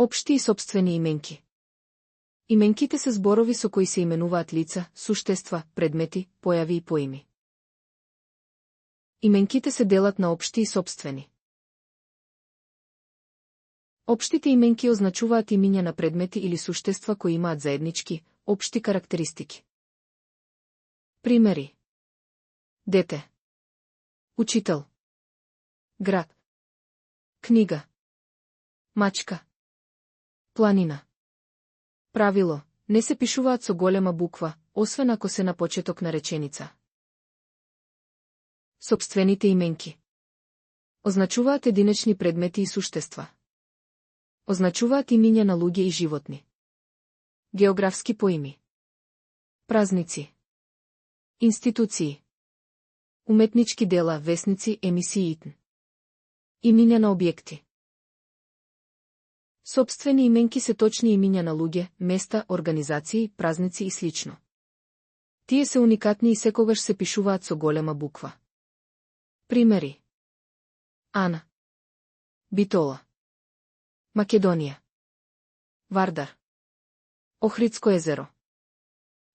Општи и собствени именки. Именките се зборови со кои се именуваат лица, суштества, предмети, појави и поими. Именките се делат на општи и собствени. Општите именки означуваат имиња на предмети или суштества кои имаат заеднички, општи карактеристики. Примери: дете, учител, град, книга, мачка, планина. Правило: не се пишуваат со голема буква, освен ако се на почеток на реченица. Собствените именки означуваат единечни предмети и суштества. Означуваат имиња на луѓе и животни. Географски поими. Празници. Институции. Уметнички дела, весници, емисии итн. Имиња на објекти. Собствени именки се точни имиња на луѓе, места, организации, празници и слично. Тие се уникатни и секогаш се пишуваат со голема буква. Примери: Ана, Битола, Македонија, Вардар, Охридско езеро,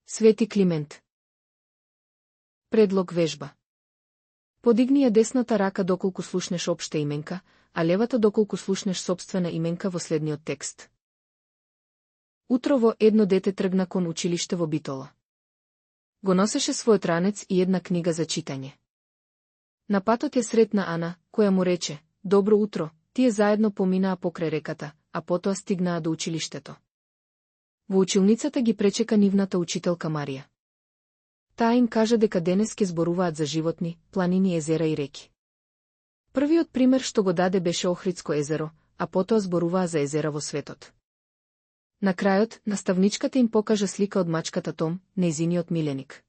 Свети Климент. Предлог вежба. Подигни ја десната рака доколку слушнеш општа именка, а левата доколку слушнеш собствена именка во следниот текст. Утрово едно дете тргна кон училиште во Битола. Го носеше својот ранец и една книга за читање. На патот ја сретна Ана, која му рече: добро утро. Тие заедно поминаа покрај реката, а потоа стигнаа до училиштето. Во училницата ги пречека нивната учителка Марија. Таа им кажа дека денес ке зборуваат за животни, планини, езера и реки. Првиот пример што го даде беше Охридско езеро, а потоа зборуваа за езера во светот. На крајот, наставничката им покажа слика од мачката Том, нејзиниот миленик.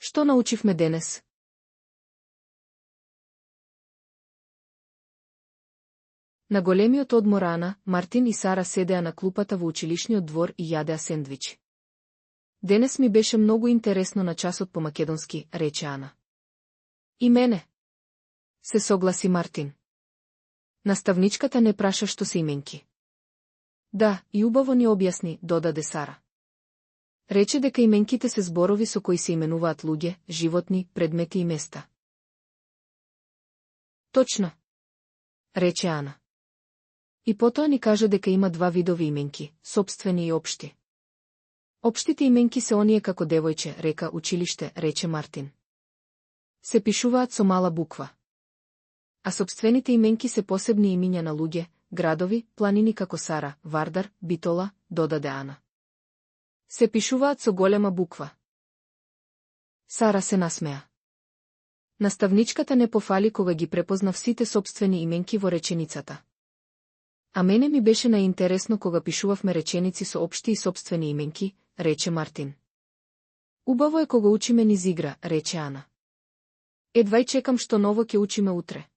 Што научивме денес? На големиот одмор Ана, Мартин и Сара седеа на клупата во училишниот двор и јадеа сендвичи. Денес ми беше многу интересно на часот по македонски, рече Ана. И мене. Се согласи Мартин. Наставничката не праша што се именки. Да, и убаво ни објасни, додаде Сара. Рече дека именките се зборови со кои се именуваат луѓе, животни, предмети и места. Точно. Рече Ана. И потоа ни кажа дека има два видови именки, сопствени и општи. Општите именки се оние како девојче, река, училиште, рече Мартин. Се пишуваат со мала буква. А сопствените именки се посебни имиња на луѓе, градови, планини како Сара, Вардар, Битола, додаде Ана. Се пишуваат со голема буква. Сара се насмеа. Наставничката не пофали кога ги препозна сите сопствени именки во реченицата. А мене ми беше наинтересно кога пишувавме реченици со општи и сопствени именки, рече Мартин. Убаво е кога учиме низ игра, рече Ана. Едвај чекам што ново ќе учиме утре.